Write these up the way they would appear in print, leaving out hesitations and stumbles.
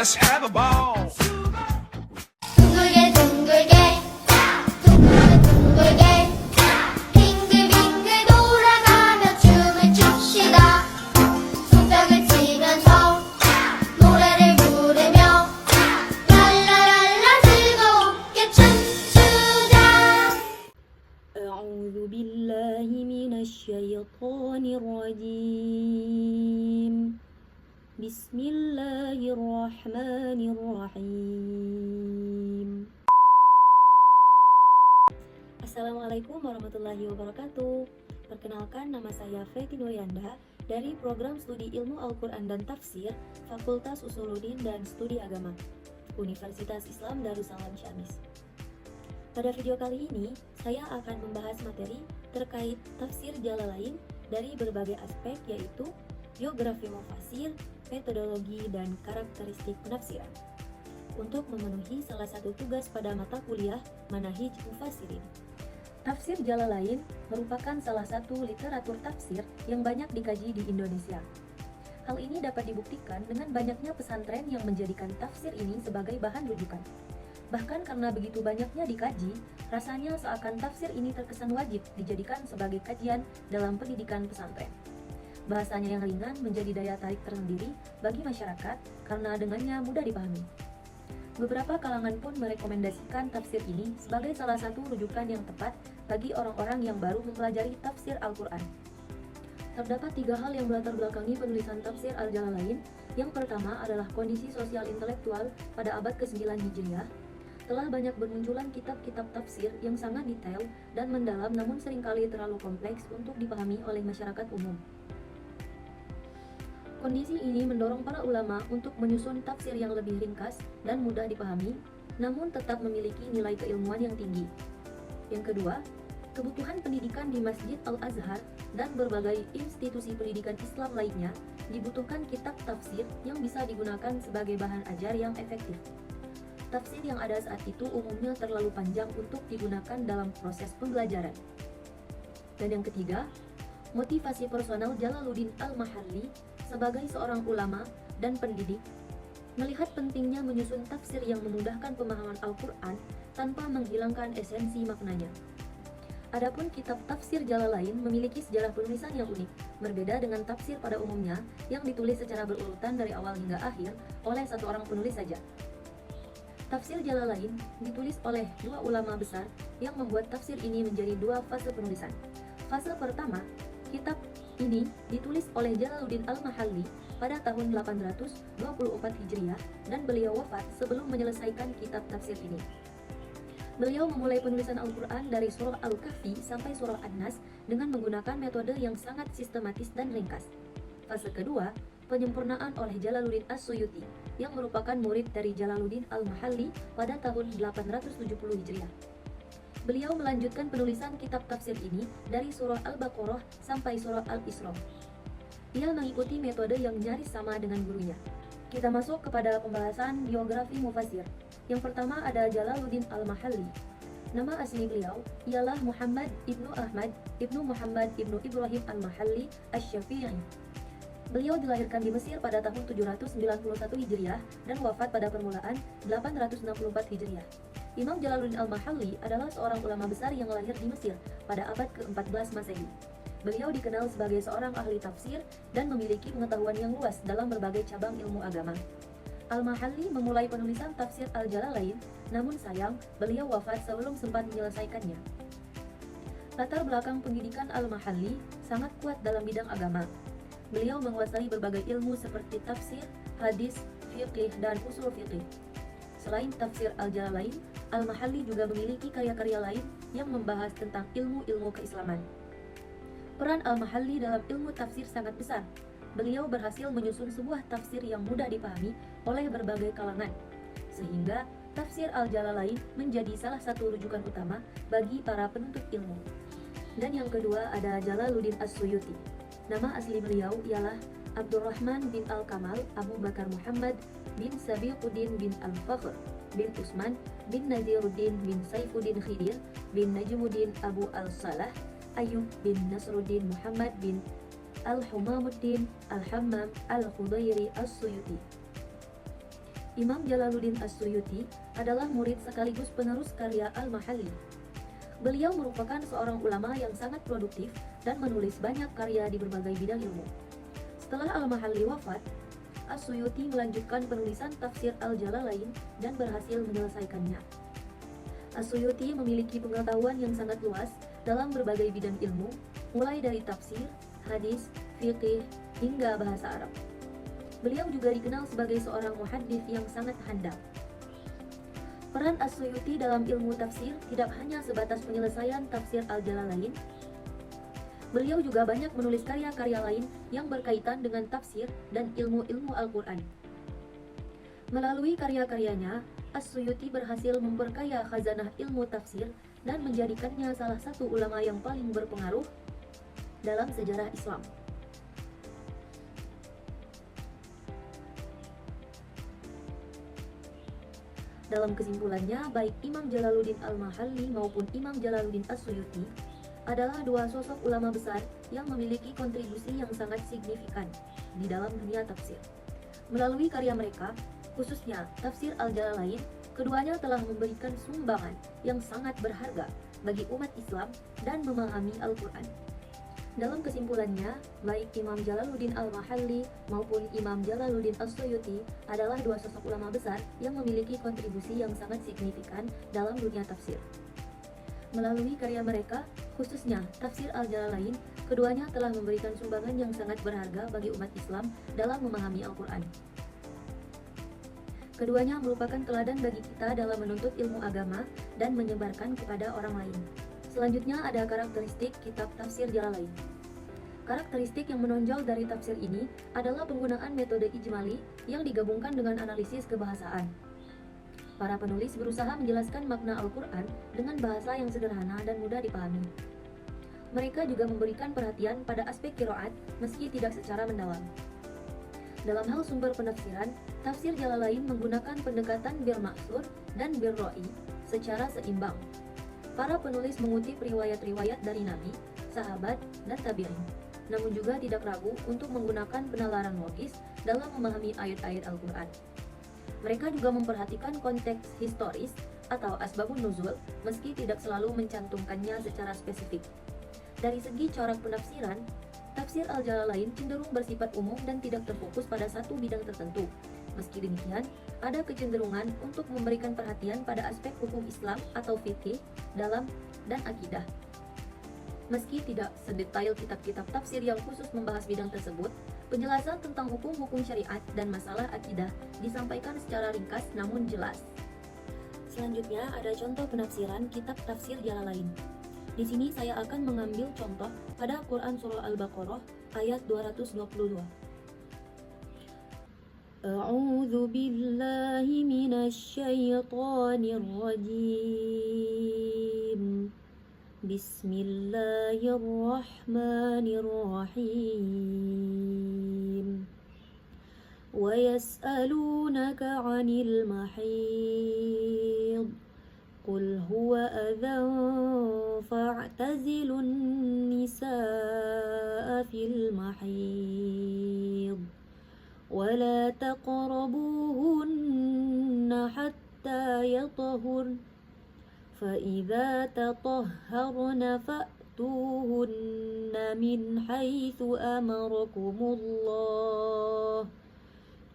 Let's have a ball. 둥글게 둥글게 둥글게 빙글빙글 돌아가며 춤을 춥시다. 손뼉을 치면서 노래를 부르며 랄라랄라 즐겁게 춤추자. أعوذ بالله من الشيطان الرجيم بسم الله الرحمن الرحيم. Assalamualaikum warahmatullahi wabarakatuh. Perkenalkan, nama saya Feti Nurianda dari Program Studi Ilmu Al-Quran dan Tafsir Fakultas Usuluddin dan Studi Agama Universitas Islam Darussalam Ciamis. Pada video kali ini, saya akan membahas materi terkait tafsir Jalalain dari berbagai aspek, yaitu biografi mufasir, metodologi, dan karakteristik penafsiran, untuk memenuhi salah satu tugas pada mata kuliah Manahij Mufassirin. Tafsir Jalalain merupakan salah satu literatur tafsir yang banyak dikaji di Indonesia. Hal ini dapat dibuktikan dengan banyaknya pesantren yang menjadikan tafsir ini sebagai bahan rujukan. Bahkan karena begitu banyaknya dikaji, rasanya seakan tafsir ini terkesan wajib dijadikan sebagai kajian dalam pendidikan pesantren. Bahasanya yang ringan menjadi daya tarik tersendiri bagi masyarakat karena dengannya mudah dipahami. Beberapa kalangan pun merekomendasikan tafsir ini sebagai salah satu rujukan yang tepat bagi orang-orang yang baru mempelajari tafsir Al-Quran. Terdapat 3 hal yang melatar belakangi penulisan tafsir Al-Jalalain. Yang pertama adalah kondisi sosial intelektual pada abad ke-9 Hijriah. Telah banyak bermunculan kitab-kitab tafsir yang sangat detail dan mendalam, namun seringkali terlalu kompleks untuk dipahami oleh masyarakat umum. Kondisi ini mendorong para ulama untuk menyusun tafsir yang lebih ringkas dan mudah dipahami, namun tetap memiliki nilai keilmuan yang tinggi. Yang kedua, kebutuhan pendidikan di Masjid Al-Azhar dan berbagai institusi pendidikan Islam lainnya dibutuhkan kitab tafsir yang bisa digunakan sebagai bahan ajar yang efektif. Tafsir yang ada saat itu umumnya terlalu panjang untuk digunakan dalam proses pembelajaran. Dan yang ketiga, motivasi personal Jalaluddin Al-Mahalli sebagai seorang ulama dan pendidik melihat pentingnya menyusun tafsir yang memudahkan pemahaman Al-Quran tanpa menghilangkan esensi maknanya. Adapun kitab tafsir Jalalain memiliki sejarah penulisan yang unik, berbeda dengan tafsir pada umumnya yang ditulis secara berurutan dari awal hingga akhir oleh satu orang penulis saja. Tafsir Jalalain ditulis oleh 2 ulama besar yang membuat tafsir ini menjadi 2 fase penulisan. Fase pertama, kitab ini ditulis oleh Jalaluddin Al-Mahalli pada tahun 824 Hijriah dan beliau wafat sebelum menyelesaikan kitab tafsir ini. Beliau memulai penulisan Al-Quran dari surah Al-Kahfi sampai surah An-Nas dengan menggunakan metode yang sangat sistematis dan ringkas. Fase kedua, penyempurnaan oleh Jalaluddin As-Suyuti yang merupakan murid dari Jalaluddin Al-Mahalli pada tahun 870 Hijriah. Beliau melanjutkan penulisan kitab tafsir ini dari surah Al-Baqarah sampai surah Al-Isra. Ia mengikuti metode yang nyaris sama dengan gurunya. Kita masuk kepada pembahasan biografi mufasir. Yang pertama ada Jalaluddin Al-Mahalli. Nama asli beliau ialah Muhammad ibnu Ahmad ibnu Muhammad ibnu Ibrahim Al-Mahalli Asy-Syafi'i. Beliau dilahirkan di Mesir pada tahun 791 Hijriah dan wafat pada permulaan 864 Hijriah. Imam Jalaluddin Al-Mahalli adalah seorang ulama besar yang lahir di Mesir pada abad ke-14 Masehi. Beliau dikenal sebagai seorang ahli tafsir dan memiliki pengetahuan yang luas dalam berbagai cabang ilmu agama. Al-Mahalli memulai penulisan tafsir Al-Jalalain, namun sayang, beliau wafat sebelum sempat menyelesaikannya. Latar belakang pendidikan Al-Mahalli sangat kuat dalam bidang agama. Beliau menguasai berbagai ilmu seperti tafsir, hadis, fiqih, dan usul fiqih. Selain tafsir Al-Jalalain, Al-Mahalli juga memiliki karya-karya lain yang membahas tentang ilmu-ilmu keislaman. Peran Al-Mahalli dalam ilmu tafsir sangat besar. Beliau berhasil menyusun sebuah tafsir yang mudah dipahami oleh berbagai kalangan, sehingga tafsir Al-Jalalain menjadi salah satu rujukan utama bagi para penuntut ilmu. Dan yang kedua ada Jalaluddin As-Suyuti. Nama asli beliau ialah Abdurrahman bin Al-Kamal Abu Bakar Muhammad bin Sabiquddin bin Al-Fakhr bin Utsman bin Nadiruddin bin Saifuddin Khidir bin Najmuddin Abu Al-Salah Ayyub bin Nasruddin Muhammad bin Al-Humamuddin Al-Hammam Al-Khudairi As-Suyuti. Imam Jalaluddin As-Suyuti adalah murid sekaligus penerus karya Al-Mahalli. Beliau merupakan seorang ulama yang sangat produktif dan menulis banyak karya di berbagai bidang ilmu. Setelah Al-Mahalli wafat, As-Suyuti melanjutkan penulisan tafsir Al-Jalalain dan berhasil menyelesaikannya. As-Suyuti memiliki pengetahuan yang sangat luas dalam berbagai bidang ilmu, mulai dari tafsir, hadis, fiqih, hingga bahasa Arab. Beliau juga dikenal sebagai seorang muhaddits yang sangat handal. Peran As-Suyuti dalam ilmu tafsir tidak hanya sebatas penyelesaian tafsir Al-Jalalain. Beliau juga banyak menulis karya-karya lain yang berkaitan dengan tafsir dan ilmu-ilmu Al-Quran. Melalui karya-karyanya, As-Suyuti berhasil memperkaya khazanah ilmu tafsir dan menjadikannya salah satu ulama yang paling berpengaruh dalam sejarah Islam. Dalam kesimpulannya, baik Imam Jalaluddin Al-Mahalli maupun Imam Jalaluddin As-Suyuti adalah dua sosok ulama besar yang memiliki kontribusi yang sangat signifikan di dalam dunia tafsir. Melalui karya mereka, khususnya tafsir Al-Jalalain, keduanya telah memberikan sumbangan yang sangat berharga bagi umat Islam dan memahami Al-Quran. Dalam kesimpulannya, baik Imam Jalaluddin Al-Mahalli maupun Imam Jalaluddin As-Suyuti adalah dua sosok ulama besar yang memiliki kontribusi yang sangat signifikan dalam dunia tafsir. Melalui karya mereka, khususnya tafsir Al-Jalalain, keduanya telah memberikan sumbangan yang sangat berharga bagi umat Islam dalam memahami Al-Quran. Keduanya merupakan teladan bagi kita dalam menuntut ilmu agama dan menyebarkan kepada orang lain. Selanjutnya ada karakteristik kitab tafsir Jalalain. Karakteristik yang menonjol dari tafsir ini adalah penggunaan metode ijmali yang digabungkan dengan analisis kebahasaan. Para penulis berusaha menjelaskan makna Al-Quran dengan bahasa yang sederhana dan mudah dipahami. Mereka juga memberikan perhatian pada aspek qiraat meski tidak secara mendalam. Dalam hal sumber penafsiran, tafsir Jalalain menggunakan pendekatan bir maksur dan bir ro'i secara seimbang. Para penulis mengutip riwayat-riwayat dari Nabi, sahabat, dan tabi'in, namun juga tidak ragu untuk menggunakan penalaran logis dalam memahami ayat-ayat Al-Quran. Mereka juga memperhatikan konteks historis atau asbabun nuzul meski tidak selalu mencantumkannya secara spesifik. Dari segi corak penafsiran, tafsir Al-Jalalain cenderung bersifat umum dan tidak terfokus pada satu bidang tertentu. Meski demikian, ada kecenderungan untuk memberikan perhatian pada aspek hukum Islam atau fikih, dalam, dan akidah. Meski tidak sedetail kitab-kitab tafsir yang khusus membahas bidang tersebut, penjelasan tentang hukum-hukum syariat dan masalah akidah disampaikan secara ringkas namun jelas. Selanjutnya ada contoh penafsiran kitab tafsir Jalalain. Di sini saya akan mengambil contoh pada Quran Surah Al-Baqarah ayat 222. A'udzu billahi minasyaitonir rajim. Bismillahirrahmanirrahim. Wa yas'alunaka 'anil mahid. Qul huwa adhan fa'tazilun nisaa fil mahid. ولا تقربوهن حتى يطهرن فإذا تطهرن فأتوهن من حيث أمركم الله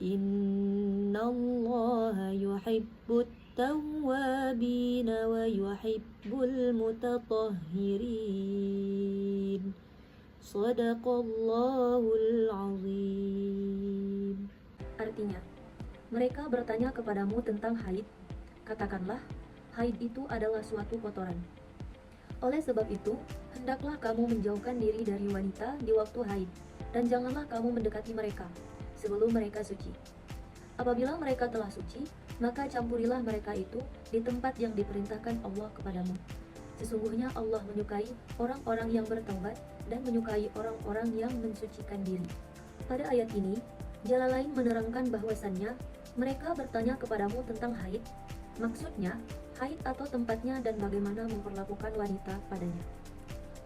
إن الله يحب التوابين ويحب المتطهرين Sadaqallahul azim. Artinya, mereka bertanya kepadamu tentang haid. Katakanlah, haid itu adalah suatu kotoran. Oleh sebab itu, hendaklah kamu menjauhkan diri dari wanita di waktu haid, dan janganlah kamu mendekati mereka sebelum mereka suci. Apabila mereka telah suci, maka campurilah mereka itu di tempat yang diperintahkan Allah kepadamu. Sesungguhnya Allah menyukai orang-orang yang bertaubat dan menyukai orang-orang yang mensucikan diri. Pada ayat ini, Jalalain menerangkan bahwasannya mereka bertanya kepadamu tentang haid. Maksudnya, haid atau tempatnya dan bagaimana memperlakukan wanita padanya.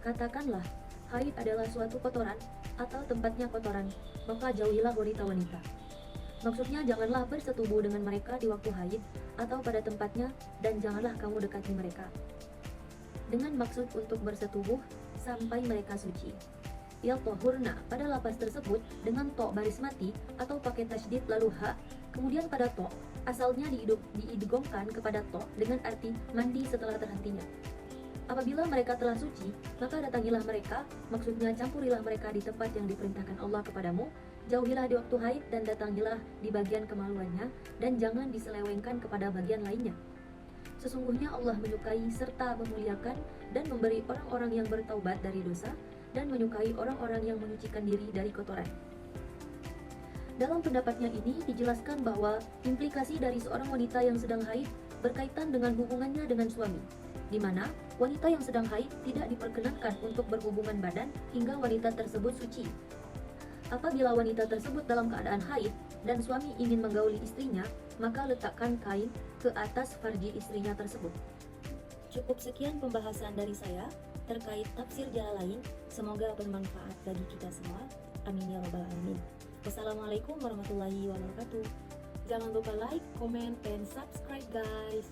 Katakanlah, haid adalah suatu kotoran atau tempatnya kotoran, maka jauhilah wanita-wanita. Maksudnya janganlah bersetubuh dengan mereka di waktu haid atau pada tempatnya, dan janganlah kamu dekati mereka. Dengan maksud untuk bersetubuh sampai mereka suci. Yatahurna pada lapas tersebut dengan to baris mati atau pakai tasydid lalu ha, kemudian pada to asalnya diidghamkan kepada to dengan arti mandi setelah terhentinya. Apabila mereka telah suci, maka datangilah mereka, maksudnya campurilah mereka di tempat yang diperintahkan Allah kepadamu, jauhilah di waktu haid dan datangilah di bagian kemaluannya, dan jangan diselewengkan kepada bagian lainnya. Sesungguhnya Allah menyukai serta memuliakan dan memberi orang-orang yang bertaubat dari dosa, dan menyukai orang-orang yang menyucikan diri dari kotoran. Dalam pendapatnya ini dijelaskan bahwa implikasi dari seorang wanita yang sedang haid berkaitan dengan hubungannya dengan suami, di mana wanita yang sedang haid tidak diperkenankan untuk berhubungan badan hingga wanita tersebut suci. Apabila wanita tersebut dalam keadaan haid dan suami ingin menggauli istrinya, maka letakkan kain ke atas farji istrinya tersebut. Cukup sekian pembahasan dari saya terkait tafsir Jalalain. Semoga bermanfaat bagi kita semua. Amin ya rabbal alamin. Wassalamualaikum warahmatullahi wabarakatuh. Jangan lupa like, comment, and subscribe guys.